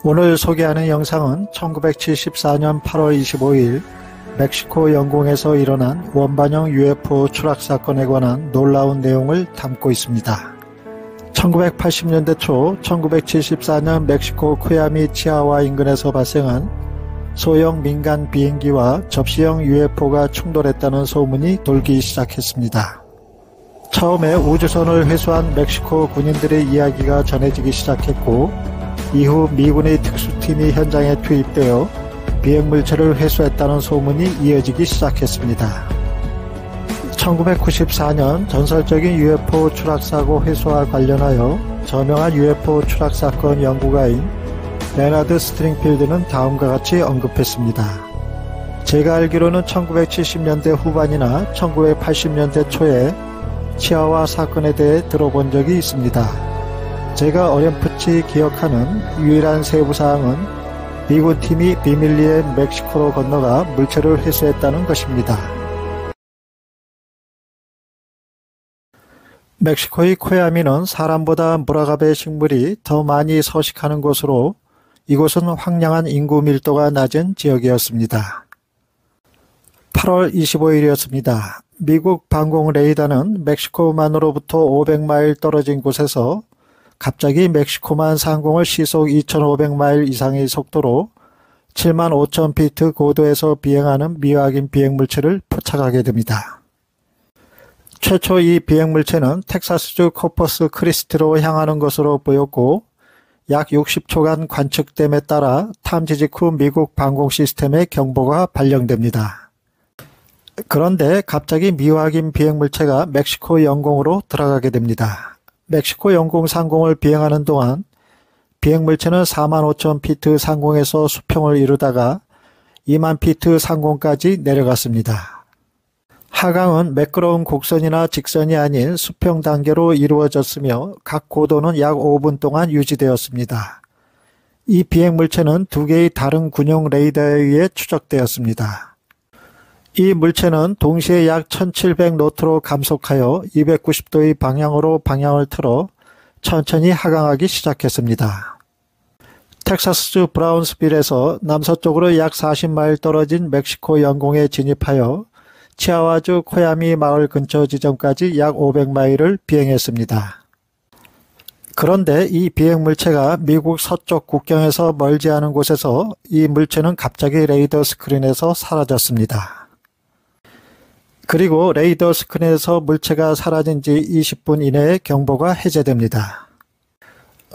오늘 소개하는 영상은 1974년 8월 25일 멕시코 영공에서 일어난 원반형 UFO 추락 사건에 관한 놀라운 내용을 담고 있습니다. 1980년대 초 1974년 멕시코 쿠야미 치아와 인근에서 발생한 소형 민간 비행기와 접시형 UFO가 충돌했다는 소문이 돌기 시작했습니다. 처음에 우주선을 회수한 멕시코 군인들의 이야기가 전해지기 시작했고, 이후 미군의 특수팀이 현장에 투입되어 비행물체를 회수했다는 소문이 이어지기 시작했습니다. 1994년 전설적인 UFO 추락사고 회수와 관련하여 저명한 UFO 추락사건 연구가인 레너드 스트링필드는 다음과 같이 언급했습니다. 제가 알기로는 1970년대 후반이나 1980년대 초에 치아와 사건에 대해 들어본 적이 있습니다. 제가 어렴풋이 기억하는 유일한 세부사항은 미군 팀이 비밀리에 멕시코로 건너가 물체를 회수했다는 것입니다. 멕시코의 코야미는 사람보다 무라갑의 식물이 더 많이 서식하는 곳으로 이곳은 황량한 인구 밀도가 낮은 지역이었습니다. 8월 25일이었습니다. 미국 방공 레이더는 멕시코만으로부터 500마일 떨어진 곳에서 갑자기 멕시코만 상공을 시속 2500마일 이상의 속도로 75,000피트 고도에서 비행하는 미확인 비행물체를 포착하게 됩니다. 최초 이 비행물체는 텍사스주 코퍼스 크리스티로 향하는 것으로 보였고, 약 60초간 관측됨에 따라 탐지 직후 미국 방공 시스템에 경보가 발령됩니다. 그런데 갑자기 미확인 비행물체가 멕시코 영공으로 들어가게 됩니다. 멕시코 영공 상공을 비행하는 동안 비행물체는 45,000피트 상공에서 수평을 이루다가 20,000피트 상공까지 내려갔습니다. 하강은 매끄러운 곡선이나 직선이 아닌 수평 단계로 이루어졌으며 각 고도는 약 5분 동안 유지되었습니다. 이 비행물체는 두 개의 다른 군용 레이더에 의해 추적되었습니다. 이 물체는 동시에 약 1700노트로 감속하여 290도의 방향으로 방향을 틀어 천천히 하강하기 시작했습니다. 텍사스주 브라운스빌에서 남서쪽으로 약 40마일 떨어진 멕시코 영공에 진입하여 치아와주 코야미 마을 근처 지점까지 약 500마일을 비행했습니다. 그런데 이 비행물체가 미국 서쪽 국경에서 멀지 않은 곳에서 이 물체는 갑자기 레이더 스크린에서 사라졌습니다. 그리고 레이더 스크린에서 물체가 사라진 지 20분 이내에 경보가 해제됩니다.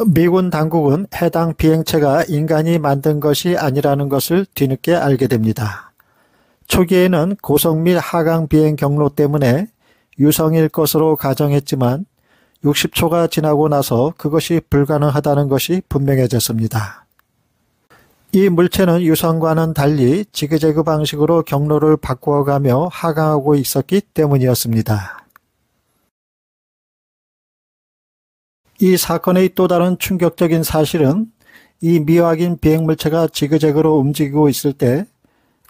미군 당국은 해당 비행체가 인간이 만든 것이 아니라는 것을 뒤늦게 알게 됩니다. 초기에는 고속 및 하강 비행 경로 때문에 유성일 것으로 가정했지만 60초가 지나고 나서 그것이 불가능하다는 것이 분명해졌습니다. 이 물체는 유성과는 달리 지그재그 방식으로 경로를 바꾸어가며 하강하고 있었기 때문이었습니다. 이 사건의 또 다른 충격적인 사실은 이 미확인 비행물체가 지그재그로 움직이고 있을 때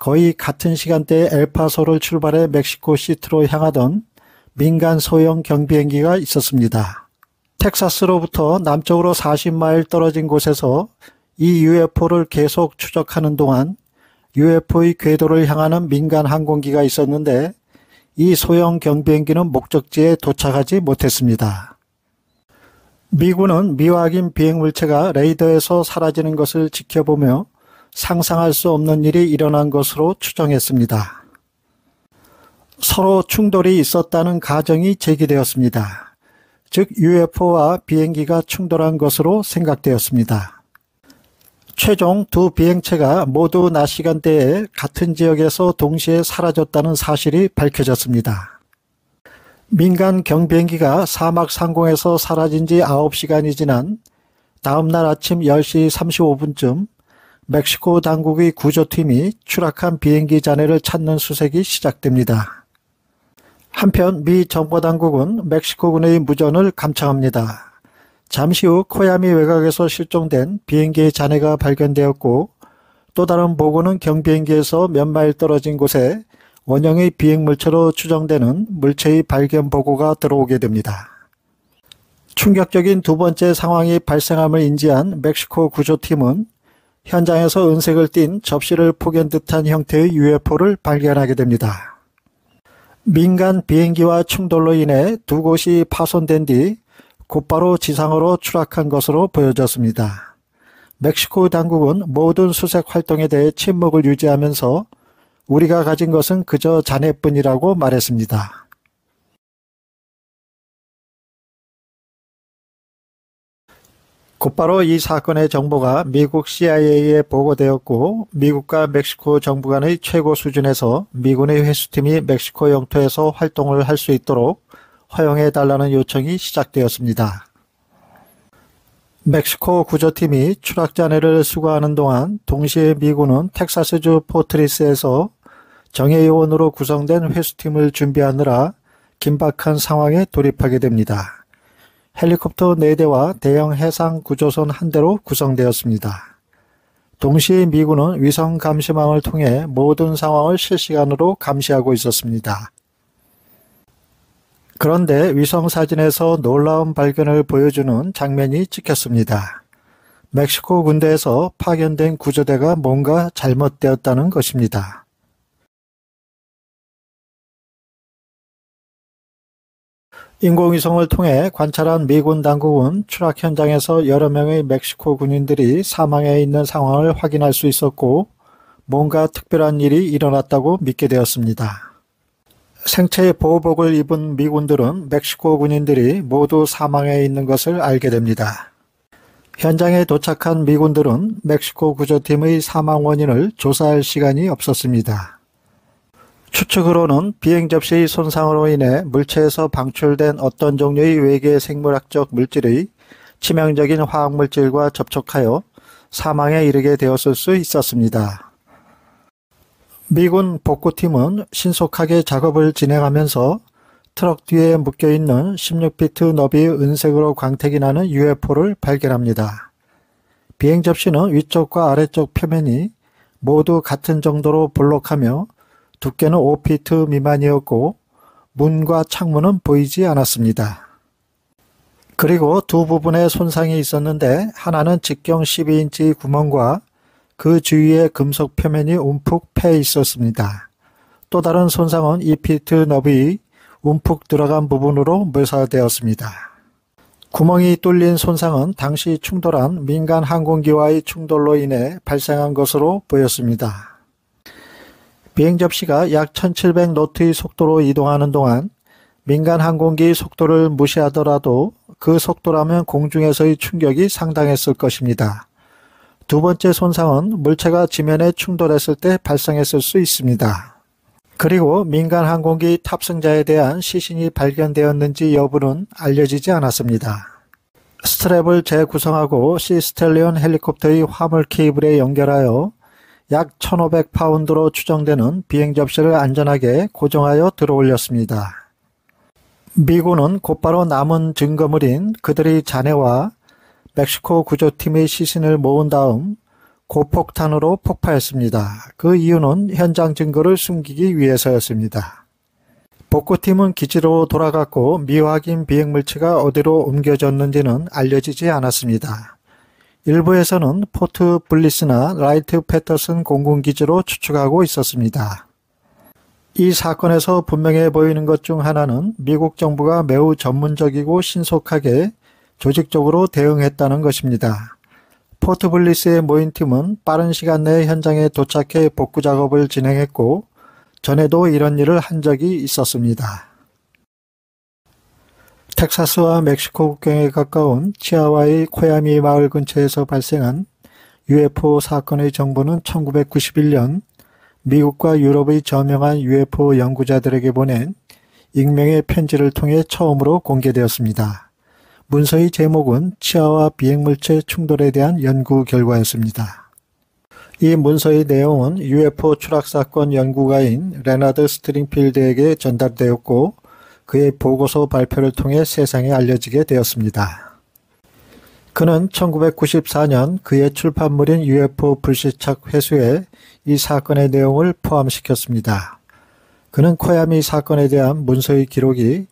거의 같은 시간대에 엘파소를 출발해 멕시코 시티로 향하던 민간 소형 경비행기가 있었습니다. 텍사스로부터 남쪽으로 40마일 떨어진 곳에서 이 UFO를 계속 추적하는 동안 UFO의 궤도를 향하는 민간 항공기가 있었는데 이 소형 경비행기는 목적지에 도착하지 못했습니다. 미군은 미확인 비행물체가 레이더에서 사라지는 것을 지켜보며 상상할 수 없는 일이 일어난 것으로 추정했습니다. 서로 충돌이 있었다는 가정이 제기되었습니다. 즉 UFO와 비행기가 충돌한 것으로 생각되었습니다. 최종 두 비행체가 모두 낮 시간대에 같은 지역에서 동시에 사라졌다는 사실이 밝혀졌습니다. 민간 경비행기가 사막 상공에서 사라진 지 9시간이 지난 다음날 아침 10시 35분쯤 멕시코 당국의 구조팀이 추락한 비행기 잔해를 찾는 수색이 시작됩니다. 한편 미 정보당국은 멕시코군의 무전을 감청합니다. 잠시 후 코야미 외곽에서 실종된 비행기의 잔해가 발견되었고, 또 다른 보고는 경비행기에서 몇 마일 떨어진 곳에 원형의 비행물체로 추정되는 물체의 발견 보고가 들어오게 됩니다. 충격적인 두 번째 상황이 발생함을 인지한 멕시코 구조팀은 현장에서 은색을 띤 접시를 포갠 듯한 형태의 UFO를 발견하게 됩니다. 민간 비행기와 충돌로 인해 두 곳이 파손된 뒤 곧바로 지상으로 추락한 것으로 보여졌습니다. 멕시코 당국은 모든 수색 활동에 대해 침묵을 유지하면서 우리가 가진 것은 그저 잔해뿐이라고 말했습니다. 곧바로 이 사건의 정보가 미국 CIA에 보고되었고 미국과 멕시코 정부 간의 최고 수준에서 미군의 회수팀이 멕시코 영토에서 활동을 할 수 있도록 허용해달라는 요청이 시작되었습니다. 멕시코 구조팀이 추락 잔해를 수거하는 동안 동시에 미군은 텍사스주 포트리스에서 정예요원으로 구성된 회수팀을 준비하느라 긴박한 상황에 돌입하게 됩니다. 헬리콥터 4대와 대형 해상 구조선 1대로 구성되었습니다. 동시에 미군은 위성 감시망을 통해 모든 상황을 실시간으로 감시하고 있었습니다. 그런데 위성 사진에서 놀라운 발견을 보여주는 장면이 찍혔습니다. 멕시코 군대에서 파견된 구조대가 뭔가 잘못되었다는 것입니다. 인공위성을 통해 관찰한 미군 당국은 추락 현장에서 여러 명의 멕시코 군인들이 사망해 있는 상황을 확인할 수 있었고 뭔가 특별한 일이 일어났다고 믿게 되었습니다. 생체 보호복을 입은 미군들은 멕시코 군인들이 모두 사망해 있는 것을 알게 됩니다. 현장에 도착한 미군들은 멕시코 구조팀의 사망 원인을 조사할 시간이 없었습니다. 추측으로는 비행 접시의 손상으로 인해 물체에서 방출된 어떤 종류의 외계 생물학적 물질의 치명적인 화학물질과 접촉하여 사망에 이르게 되었을 수 있었습니다. 미군 복구팀은 신속하게 작업을 진행하면서 트럭 뒤에 묶여있는 16피트 너비의 은색으로 광택이 나는 UFO를 발견합니다. 비행 접시는 위쪽과 아래쪽 표면이 모두 같은 정도로 볼록하며 두께는 5피트 미만이었고 문과 창문은 보이지 않았습니다. 그리고 두 부분에 손상이 있었는데 하나는 직경 12인치 구멍과 그 주위에 금속 표면이 움푹 패 있었습니다. 또 다른 손상은 2피트 너비의 움푹 들어간 부분으로 묘사되었습니다. 구멍이 뚫린 손상은 당시 충돌한 민간 항공기와의 충돌로 인해 발생한 것으로 보였습니다. 비행 접시가 약 1700노트의 속도로 이동하는 동안 민간 항공기의 속도를 무시하더라도 그 속도라면 공중에서의 충격이 상당했을 것입니다. 두 번째 손상은 물체가 지면에 충돌했을 때 발생했을 수 있습니다. 그리고 민간 항공기 탑승자에 대한 시신이 발견되었는지 여부는 알려지지 않았습니다. 스트랩을 재구성하고 시스텔리온 헬리콥터의 화물 케이블에 연결하여 약 1500파운드로 추정되는 비행 접시를 안전하게 고정하여 들어올렸습니다. 미군은 곧바로 남은 증거물인 그들의 잔해와 멕시코 구조팀의 시신을 모은 다음 고폭탄으로 폭파했습니다. 그 이유는 현장 증거를 숨기기 위해서였습니다. 복구팀은 기지로 돌아갔고 미확인 비행물체가 어디로 옮겨졌는지는 알려지지 않았습니다. 일부에서는 포트 블리스나 라이트 패터슨 공군기지로 추측하고 있었습니다. 이 사건에서 분명해 보이는 것 중 하나는 미국 정부가 매우 전문적이고 신속하게 조직적으로 대응했다는 것입니다. 포트 블리스에 모인 팀은 빠른 시간 내에 현장에 도착해 복구 작업을 진행했고 전에도 이런 일을 한 적이 있었습니다. 텍사스와 멕시코 국경에 가까운 치아와의 코야미 마을 근처에서 발생한 UFO 사건의 정보는 1991년 미국과 유럽의 저명한 UFO 연구자들에게 보낸 익명의 편지를 통해 처음으로 공개되었습니다. 문서의 제목은 치아와 비행물체 충돌에 대한 연구 결과였습니다. 이 문서의 내용은 UFO 추락사건 연구가인 레나드 스트링필드에게 전달되었고 그의 보고서 발표를 통해 세상에 알려지게 되었습니다. 그는 1994년 그의 출판물인 UFO 불시착 회수에 이 사건의 내용을 포함시켰습니다. 그는 코야미 사건에 대한 문서의 기록이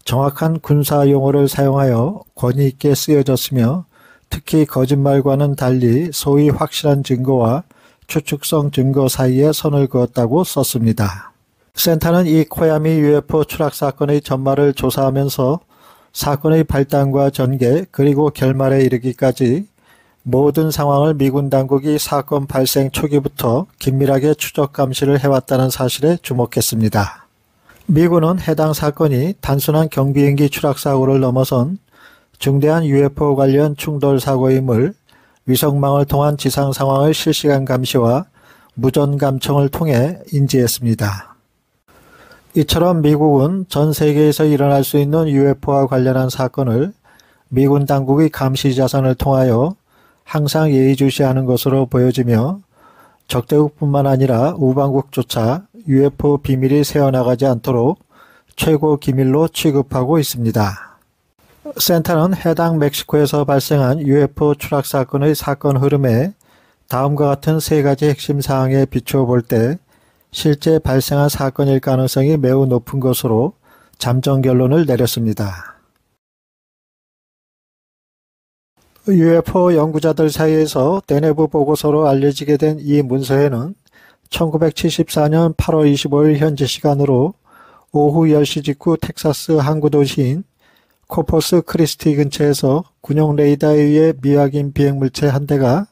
정확한 군사 용어를 사용하여 권위 있게 쓰여졌으며 특히 거짓말과는 달리 소위 확실한 증거와 추측성 증거 사이에 선을 그었다고 썼습니다. 센터는 이 코야미 UFO 추락 사건의 전말을 조사하면서 사건의 발단과 전개 그리고 결말에 이르기까지 모든 상황을 미군 당국이 사건 발생 초기부터 긴밀하게 추적 감시를 해왔다는 사실에 주목했습니다. 미군은 해당 사건이 단순한 경비행기 추락 사고를 넘어선 중대한 UFO 관련 충돌 사고임을 위성망을 통한 지상 상황의 실시간 감시와 무전 감청을 통해 인지했습니다. 이처럼 미국은 전 세계에서 일어날 수 있는 UFO와 관련한 사건을 미군 당국의 감시 자산을 통하여 항상 예의주시하는 것으로 보여지며 적대국뿐만 아니라 우방국조차 UFO 비밀이 새어나가지 않도록 최고 기밀로 취급하고 있습니다. 센터는 해당 멕시코에서 발생한 UFO 추락 사건의 사건 흐름에 다음과 같은 세 가지 핵심 사항에 비추어 볼 때 실제 발생한 사건일 가능성이 매우 높은 것으로 잠정 결론을 내렸습니다. UFO 연구자들 사이에서 대내부 보고서로 알려지게 된 이 문서에는 1974년 8월 25일 현지 시간으로 오후 10시 직후 텍사스 항구 도시인 코퍼스 크리스티 근처에서 군용 레이더에 의해 미확인 비행물체 한 대가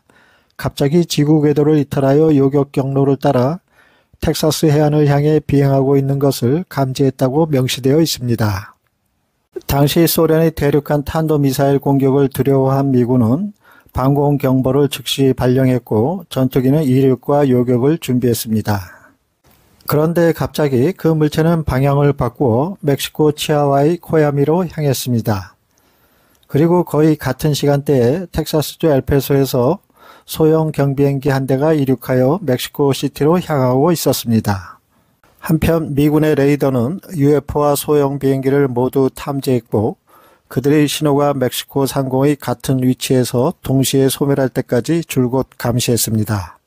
갑자기 지구 궤도를 이탈하여 요격 경로를 따라 텍사스 해안을 향해 비행하고 있는 것을 감지했다고 명시되어 있습니다. 당시 소련의 대륙간 탄도미사일 공격을 두려워한 미군은 방공 경보를 즉시 발령했고 전투기는 이륙과 요격을 준비했습니다. 그런데 갑자기 그 물체는 방향을 바꾸어 멕시코 치아와의 코야미로 향했습니다. 그리고 거의 같은 시간대에 텍사스주 엘페소에서 소형 경비행기 한 대가 이륙하여 멕시코 시티로 향하고 있었습니다. 한편 미군의 레이더는 UFO와 소형 비행기를 모두 탐지했고 그들의 신호가 멕시코 상공의 같은 위치에서 동시에 소멸할 때까지 줄곧 감시했습니다.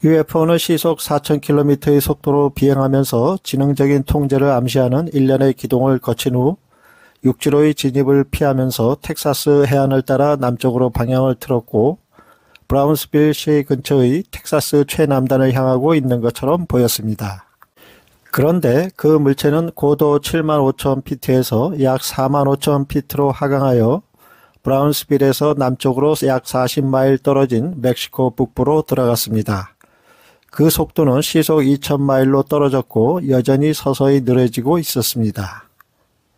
UFO는 시속 4,000km의 속도로 비행하면서 지능적인 통제를 암시하는 일련의 기동을 거친 후 육지로의 진입을 피하면서 텍사스 해안을 따라 남쪽으로 방향을 틀었고 브라운스빌 시 근처의 텍사스 최남단을 향하고 있는 것처럼 보였습니다. 그런데 그 물체는 고도 75,000피트에서 약 45,000피트로 하강하여 브라운스빌에서 남쪽으로 약 40마일 떨어진 멕시코 북부로 들어갔습니다. 그 속도는 시속 2,000마일로 떨어졌고 여전히 서서히 느려지고 있었습니다.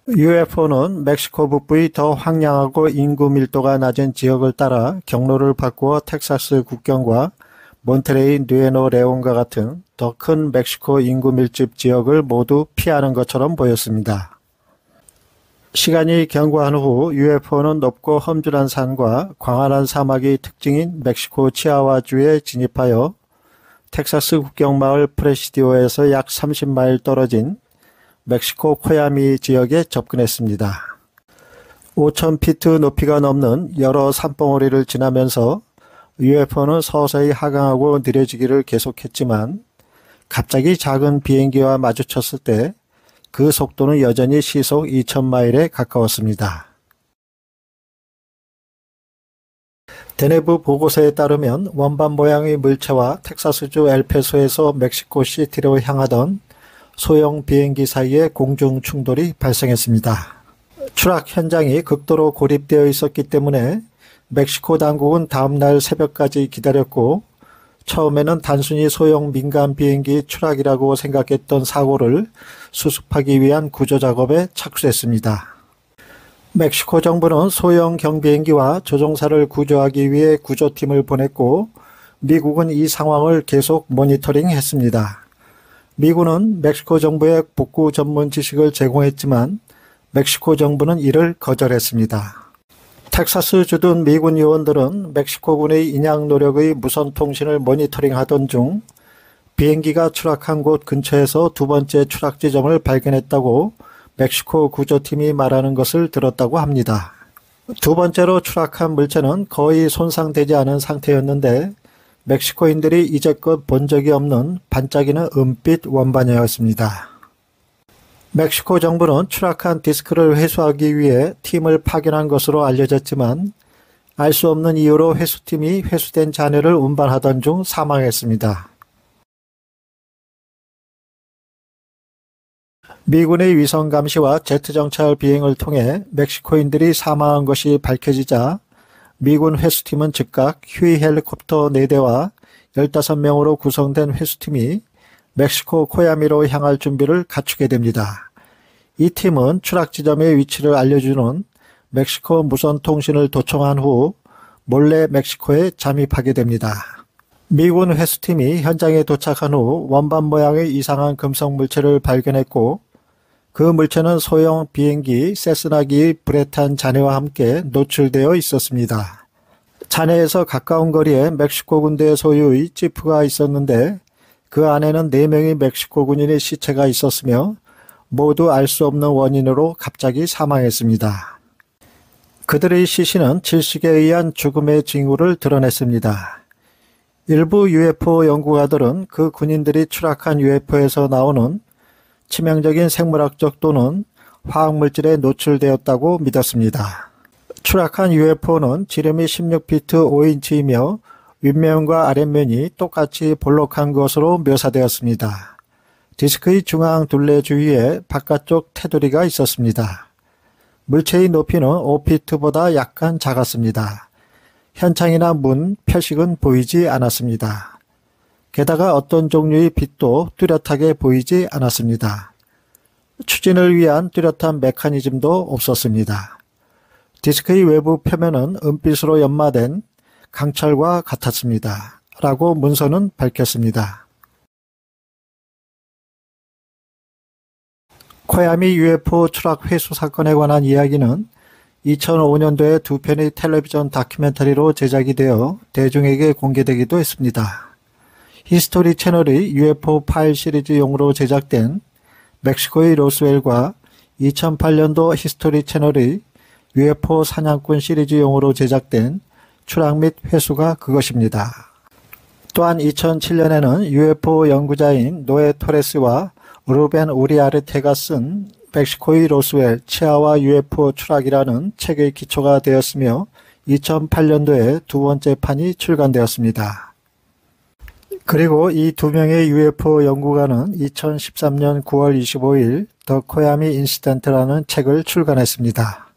UFO는 멕시코 북부의 더 황량하고 인구 밀도가 낮은 지역을 따라 경로를 바꾸어 텍사스 국경과 몬테레이, 누에노 레온과 같은 더 큰 멕시코 인구 밀집 지역을 모두 피하는 것처럼 보였습니다. 시간이 경과한 후 UFO는 높고 험준한 산과 광활한 사막이 특징인 멕시코 치아와주에 진입하여 텍사스 국경마을 프레시디오에서 약 30마일 떨어진 멕시코 코야미 지역에 접근했습니다. 5,000피트 높이가 넘는 여러 산봉우리를 지나면서 UFO는 서서히 하강하고 느려지기를 계속했지만 갑자기 작은 비행기와 마주쳤을 때 그 속도는 여전히 시속 2,000마일에 가까웠습니다. 대내부 보고서에 따르면 원반 모양의 물체와 텍사스주 엘페소에서 멕시코 시티로 향하던 소형 비행기 사이에 공중 충돌이 발생했습니다. 추락 현장이 극도로 고립되어 있었기 때문에 멕시코 당국은 다음날 새벽까지 기다렸고 처음에는 단순히 소형 민간 비행기 추락이라고 생각했던 사고를 수습하기 위한 구조작업에 착수했습니다. 멕시코 정부는 소형 경비행기와 조종사를 구조하기 위해 구조팀을 보냈고 미국은 이 상황을 계속 모니터링했습니다. 미군은 멕시코 정부에 복구 전문 지식을 제공했지만 멕시코 정부는 이를 거절했습니다. 텍사스 주둔 미군 요원들은 멕시코군의 인양 노력의 무선 통신을 모니터링하던 중 비행기가 추락한 곳 근처에서 두 번째 추락 지점을 발견했다고 멕시코 구조팀이 말하는 것을 들었다고 합니다. 두 번째로 추락한 물체는 거의 손상되지 않은 상태였는데 멕시코인들이 이제껏 본 적이 없는 반짝이는 은빛 원반이었습니다. 멕시코 정부는 추락한 디스크를 회수하기 위해 팀을 파견한 것으로 알려졌지만 알 수 없는 이유로 회수팀이 회수된 잔해를 운반하던 중 사망했습니다. 미군의 위성 감시와 제트 정찰 비행을 통해 멕시코인들이 사망한 것이 밝혀지자 미군 회수팀은 즉각 휴이 헬리콥터 4대와 15명으로 구성된 회수팀이 멕시코 코야미로 향할 준비를 갖추게 됩니다. 이 팀은 추락 지점의 위치를 알려주는 멕시코 무선 통신을 도청한 후 몰래 멕시코에 잠입하게 됩니다. 미군 회수팀이 현장에 도착한 후 원반 모양의 이상한 금속 물체를 발견했고 그 물체는 소형 비행기 세스나기 브레탄 잔해와 함께 노출되어 있었습니다. 잔해에서 가까운 거리에 멕시코 군대 소유의 지프가 있었는데 그 안에는 4명의 멕시코 군인의 시체가 있었으며 모두 알 수 없는 원인으로 갑자기 사망했습니다. 그들의 시신은 질식에 의한 죽음의 징후를 드러냈습니다. 일부 UFO 연구가들은 그 군인들이 추락한 UFO에서 나오는 치명적인 생물학적 또는 화학물질에 노출되었다고 믿었습니다. 추락한 UFO는 지름이 16피트 5인치이며 윗면과 아랫면이 똑같이 볼록한 것으로 묘사되었습니다. 디스크의 중앙 둘레 주위에 바깥쪽 테두리가 있었습니다. 물체의 높이는 5피트보다 약간 작았습니다. 현창이나 문, 표식은 보이지 않았습니다. 게다가 어떤 종류의 빛도 뚜렷하게 보이지 않았습니다. 추진을 위한 뚜렷한 메커니즘도 없었습니다. 디스크의 외부 표면은 은빛으로 연마된 강철과 같았습니다. 라고 문서는 밝혔습니다. 코야미 UFO 추락 회수 사건에 관한 이야기는 2005년도에 2편의 텔레비전 다큐멘터리로 제작이 되어 대중에게 공개되기도 했습니다. 히스토리 채널의 UFO 파일 시리즈용으로 제작된 멕시코의 로스웰과 2008년도 히스토리 채널의 UFO 사냥꾼 시리즈용으로 제작된 추락 및 회수가 그것입니다. 또한 2007년에는 UFO 연구자인 노에 토레스와 루벤 우리아르테가 쓴 멕시코의 로스웰 치아와 UFO 추락이라는 책의 기초가 되었으며 2008년도에 두 번째 판이 출간되었습니다. 그리고 이 두 명의 UFO 연구가는 2013년 9월 25일 더 코야미 인시던트라는 책을 출간했습니다.